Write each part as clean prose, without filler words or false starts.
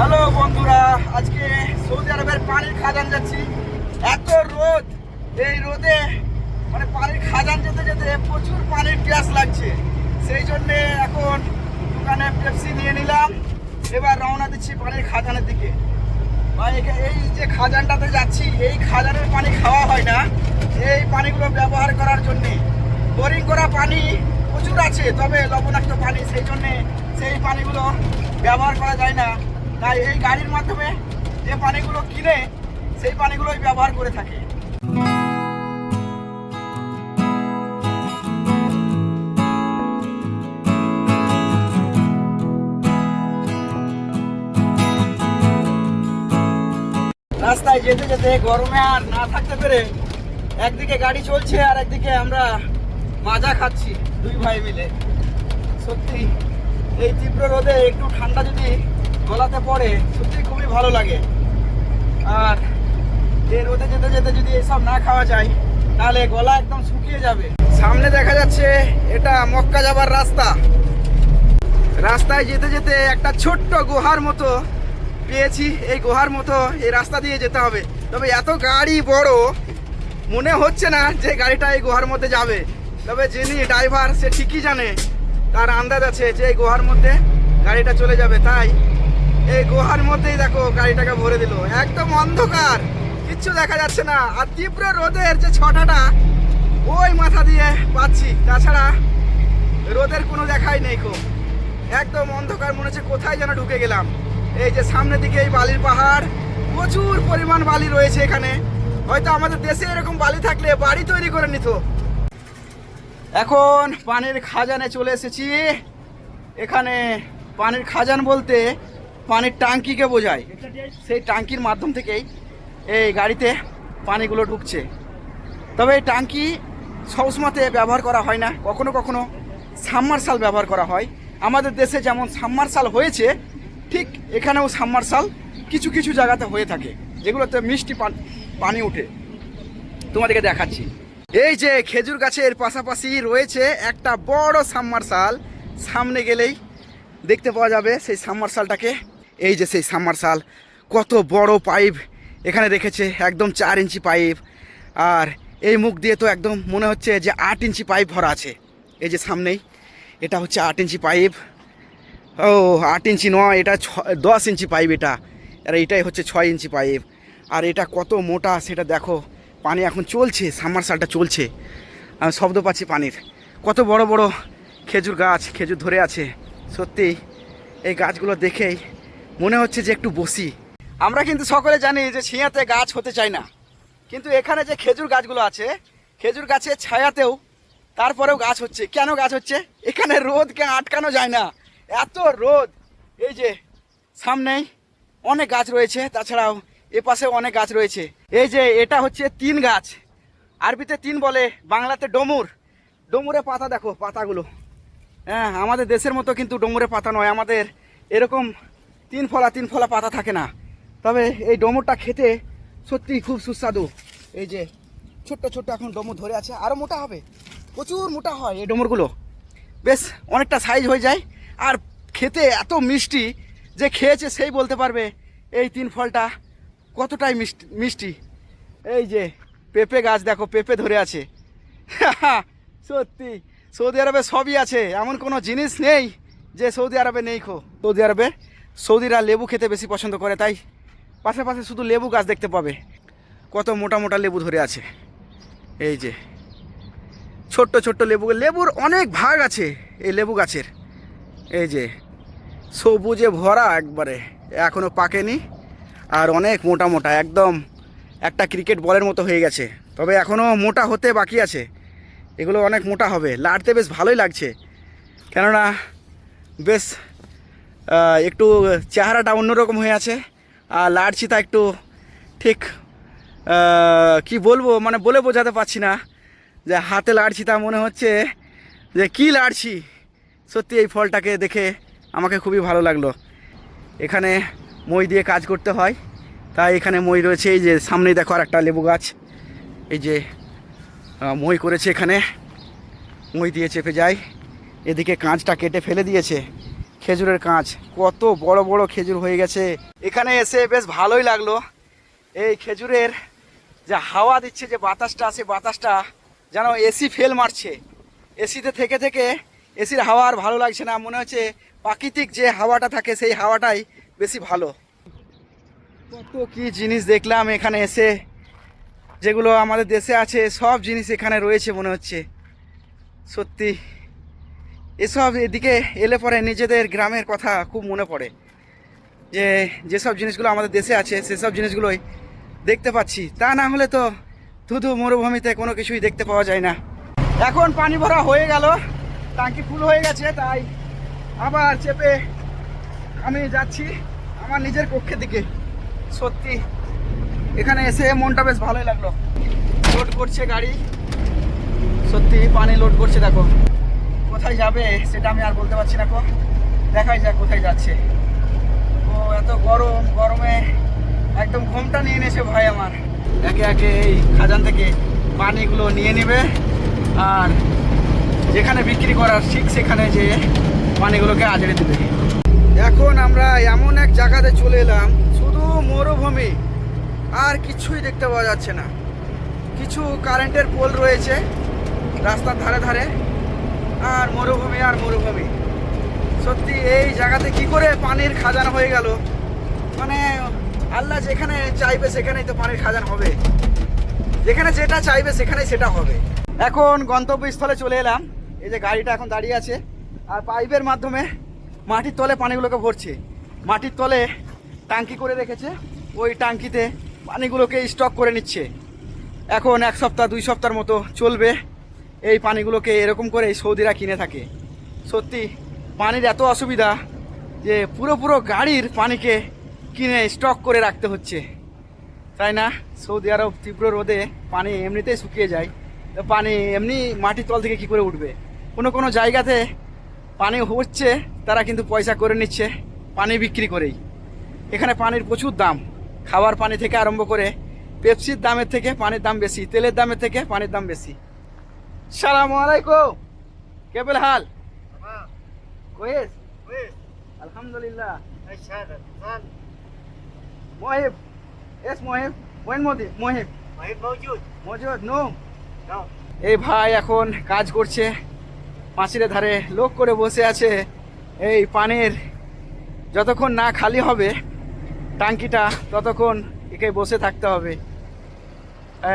Hello বন্ধুরা, আজকে Saudi আরবের পানির খাজান যাচ্ছি। এত রোদ, এই রোদে মানে পানির খাজান যেতে যেতে প্রচুর পানির পিয়াস লাগছে। সেই জন্যে এখন দোকানে পেপসি নিয়ে নিলাম। এবার রওনা দিচ্ছি পানির খাজানের দিকে। ভাই এই যে খাজানটাতে যাচ্ছি, এই খাজানের পানি খাওয়া হয় না, এই পানিগুলো ব্যবহার করার জন্যে। বোরিং করা পানি প্রচুর আছে, তবে লবণাক্ত পানি, সেই জন্যে সেই পানিগুলো ব্যবহার করা যায় না। তাই এই গাড়ির মাধ্যমে যে পানিগুলো কিনে সেই পানিগুলোই ব্যবহার করে থাকে। রাস্তায় যেতে যেতে গরমে আর না থাকতে পেরে একদিকে গাড়ি চলছে আর একদিকে আমরা মাজা খাচ্ছি দুই ভাই মিলে। সত্যি এই তীব্র রোদে একটু ঠান্ডা যদি গলাতে পড়ে সত্যি খুবই ভালো লাগে। আর এই রোদে যেতে যেতে যদি এসব না খাওয়া যায় তাহলে গলা একদম শুকিয়ে যাবে। সামনে দেখা যাচ্ছে এটা মক্কা যাবার রাস্তা। রাস্তায় যেতে যেতে একটা ছোট্ট গুহার মতো পেয়েছি। এই গুহার মতো এই রাস্তা দিয়ে যেতে হবে, তবে এত গাড়ি বড় মনে হচ্ছে না যে গাড়িটা এই গুহার মধ্যে যাবে। তবে যিনি ড্রাইভার সে ঠিকই জানে, তার আন্দাজ আছে যে এই গুহার মধ্যে গাড়িটা চলে যাবে। তাই এই গুহার মধ্যেই দেখো গাড়িটাকে ভরে দিল। একদম অন্ধকার, কিচ্ছু দেখা যাচ্ছে না। আর তীব্র রোদের যে ছটাটা ওই মাথা দিয়ে পাচ্ছি, তাছাড়া রোদের কোনো দেখাই নেই। খুব একদম অন্ধকার, মনে হচ্ছে কোথায় যেন ঢুকে গেলাম। এই যে সামনের দিকে এই বালির পাহাড়, প্রচুর পরিমাণ বালি রয়েছে এখানে। হয়তো আমাদের দেশে এরকম বালি থাকলে বাড়ি তৈরি করে নিত। এখন পানির খাজানে চলে এসেছি। এখানে পানির খাজান বলতে পানির ট্যাঙ্কিকে বোঝায়। সেই ট্যাঙ্কির মাধ্যম থেকেই এই গাড়িতে পানিগুলো ঢুকছে। তবে এই ট্যাঙ্কি সবসময়তে ব্যবহার করা হয় না, কখনো কখনো সাবমার্শাল ব্যবহার করা হয়। আমাদের দেশে যেমন সাবমার্শাল হয়েছে, ঠিক এখানেও সাবমার্শাল কিছু কিছু জায়গাতে হয়ে থাকে, যেগুলোতে মিষ্টি পানি ওঠে। তোমাদেরকে দেখাচ্ছি। এই যে খেজুর গাছের পাশাপাশি রয়েছে একটা বড় সাবমার্শাল। সামনে গেলেই দেখতে পাওয়া যাবে সেই সাবমার্শালটাকে। এই যে সেই সাবমার্শাল, কত বড় পাইপ এখানে রেখেছে, একদম 4 ইঞ্চি পাইপ। আর এই মুখ দিয়ে তো একদম মনে হচ্ছে যে 8 ইঞ্চি পাইপ ভরা আছে। এই যে সামনেই এটা হচ্ছে 8 ইঞ্চি পাইপ। ও 8 ইঞ্চি নয়, এটা 10 ইঞ্চি পাইপ এটা। আর এইটাই হচ্ছে 6 ইঞ্চি পাইপ। আর এটা কত মোটা সেটা দেখো। পানি এখন চলছে, সাবমার্শালটা চলছে, আমি শব্দ পাচ্ছি পানির। কত বড় বড় খেজুর গাছ, খেজুর ধরে আছে। সত্যি এই গাছগুলো দেখেই মনে হচ্ছে যে একটু বসি। আমরা কিন্তু সকলে জানি যে ছিঁয়াতে গাছ হতে চায় না, কিন্তু এখানে যে খেজুর গাছগুলো আছে, খেজুর গাছের ছায়াতেও তারপরেও গাছ হচ্ছে। কেন গাছ হচ্ছে? এখানে রোদকে আটকানো যায় না, এত রোদ। এই যে সামনেই অনেক গাছ রয়েছে, তাছাড়াও এ পাশেও অনেক গাছ রয়েছে। এই যে এটা হচ্ছে 3 গাছ, আরবিতে 3 বলে, বাংলাতে ডমুর। ডমুরের পাতা দেখো, পাতাগুলো। হ্যাঁ, আমাদের দেশের মতো কিন্তু ডমুরের পাতা নয়, আমাদের এরকম 3 ফলা পাতা থাকে না। তবে এই ডমুরটা খেতে সত্যি খুব সুস্বাদু। এই যে ছোট্ট ছোট্ট এখন ডমুর ধরে আছে, আরও মোটা হবে, প্রচুর মোটা হয় এই ডমুরগুলো, বেশ অনেকটা সাইজ হয়ে যায়। আর খেতে এত মিষ্টি, যে খেয়েছে সেই বলতে পারবে এই 3 ফলটা কতটাই মিষ্টি। এই যে পেঁপে গাছ দেখো, পেঁপে ধরে আছে। সত্যি সৌদি আরবে সবই আছে, এমন কোনো জিনিস নেই যে সৌদি আরবে নেই। সৌদিরা লেবু খেতে বেশি পছন্দ করে, তাই পাশে পাশে শুধু লেবু গাছ দেখতে পাবে। কত মোটা মোটা লেবু ধরে আছে। এই যে ছোট্ট ছোট্ট লেবুর অনেক ভাগ আছে এই লেবু গাছের। এই যে সবুজে ভরা একবারে, এখনও পাকেনি। আর অনেক মোটা মোটা, একদম একটা ক্রিকেট বলের মতো হয়ে গেছে। তবে এখনও মোটা হতে বাকি আছে, এগুলো অনেক মোটা হবে। লাড়তে বেশ ভালোই লাগছে, কেননা বেশ একটু চেহারাটা অন্যরকম হয়ে আছে। আর লাড়ছি তা একটু ঠিক কি বলবো, মানে বলে বোঝাতে পারছি না। যে হাতে লাড়ছি তা মনে হচ্ছে যে কি লাড়ছি। সত্যি এই ফলটাকে দেখে আমাকে খুবই ভালো লাগলো। এখানে মই দিয়ে কাজ করতে হয়, তাই এখানে মই রয়েছে। এই যে সামনেই দেখো আর একটা লেবু গাছ। এই যে মই করেছে, এখানে মই দিয়ে চেপে যায়। এদিকে কাঁচটা কেটে ফেলে দিয়েছে, খেজুরের কাঁচ, কত বড় বড় খেজুর হয়ে গেছে। এখানে এসে বেশ ভালোই লাগলো। এই খেজুরের যে হাওয়া দিচ্ছে, যে বাতাসটা আছে, বাতাসটা যেন এসি ফেল মারছে। এসিতে থেকে থেকে এসির হাওয়া আর ভালো লাগছে না, মনে হচ্ছে প্রাকৃতিক যে হাওয়াটা থাকে সেই হাওয়াটাই বেশি ভালো। কত কি জিনিস দেখলাম এখানে এসে, যেগুলো আমাদের দেশে আছে সব জিনিস এখানে রয়েছে মনে হচ্ছে। সত্যি এসব এদিকে এলে পরে নিজেদের গ্রামের কথা খুব মনে পড়ে, যে যেসব জিনিসগুলো আমাদের দেশে আছে সেসব জিনিসগুলোই দেখতে পাচ্ছি। তা না হলে তো ধুধু মরুভূমিতে কোনো কিছুই দেখতে পাওয়া যায় না। এখন পানি ভরা হয়ে গেল, ট্যাঙ্কি ফুল হয়ে গেছে, তাই আবার চেপে আমি যাচ্ছি আমার নিজের কক্ষের দিকে। সত্যি এখানে এসে মনটা বেশ ভালোই লাগলো। লোড করছে গাড়ি, সত্যি পানি লোড করছে। দেখো কোথায় যাবে সেটা আমি আর বলতে পারছি না, দেখাই যাক কোথায় যাচ্ছে। ও এত গরম, গরমে একদম ঘুমটা নিয়ে নিয়েছে ভাই আমার। একে একে এই খাজান থেকে পানিগুলো নিয়ে নেবে আর যেখানে বিক্রি করার ঠিক সেখানে যে পানিগুলোকে আজড়ে দেবে। এখন আমরা এমন এক জায়গাতে চলে এলাম, শুধু মরুভূমি, আর কিছুই দেখতে পাওয়া যাচ্ছে না। কিছু কারেন্টের পোল রয়েছে রাস্তার ধারে ধারে, আর মরুভূমি আর মরুভূমি। সত্যি এই জায়গাতে কি করে পানির খাজান হয়ে গেল, মানে আল্লাহ যেখানে চাইবে সেখানেই তো পানির খাজান হবে, যেখানে যেটা চাইবে সেখানেই সেটা হবে। এখন গন্তব্যস্থলে চলে এলাম। এই যে গাড়িটা এখন দাঁড়িয়ে আছে, আর পাইপের মাধ্যমে মাটির তলে পানিগুলোকে ভরছে। মাটির তলে ট্যাঙ্কি করে রেখেছে, ওই ট্যাঙ্কিতে পানিগুলোকে স্টক করে নিচ্ছে। এখন 1 সপ্তাহ 2 সপ্তাহের মতো চলবে এই পানিগুলোকে, এরকম করে সৌদিরা কিনে থাকে। সত্যি পানির এত অসুবিধা যে পুরো গাড়ির পানিকে কিনে স্টক করে রাখতে হচ্ছে, তাই না? সৌদি আরব তীব্র রোদে পানি এমনিতেই শুকিয়ে যায়, তো পানি এমনি মাটির তল থেকে কী করে উঠবে? কোনো জায়গাতে পানি হচ্ছে, তারা কিন্তু পয়সা করে নিচ্ছে পানি বিক্রি করেই। এখানে পানির প্রচুর দাম, খাওয়ার পানি থেকে আরম্ভ করে পেপসির দামের থেকে পানির দাম বেশি, তেলের দামের থেকে পানির দাম বেশি। সালামু আলাইকুম, কেবল হাল কোয়েস? আলহামদুলিল্লাহ। মোহিব, এস মোহিব, ওয়েন মোদি মোহিব মজুদ নো। এই ভাই এখন কাজ করছে, পাঁচিলের ধারে লোক করে বসে আছে। এই পানির যতক্ষণ না খালি হবে ট্যাঙ্কিটা, ততক্ষণ একে বসে থাকতে হবে।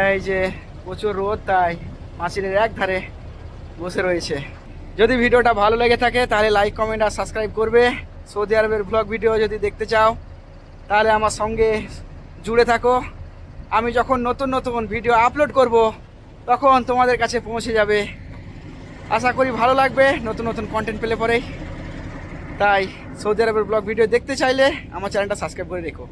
এই যে প্রচুর রোদ, তাই পাঁচিলের এক ধারে বসে রয়েছে। যদি ভিডিওটা ভালো লেগে থাকে তাহলে লাইক, কমেন্ট আর সাবস্ক্রাইব করবে। সৌদি আরবের ব্লগ ভিডিও যদি দেখতে চাও তাহলে আমার সঙ্গে জুড়ে থাকো। আমি যখন নতুন নতুন ভিডিও আপলোড করব তখন তোমাদের কাছে পৌঁছে যাবে। আশা করি ভালো লাগবে নতুন নতুন কন্টেন্ট পেলে পরেই। তাই সৌদি আরবের ব্লগ ভিডিও দেখতে চাইলে আমার চ্যানেলটা সাবস্ক্রাইব করে রেখো।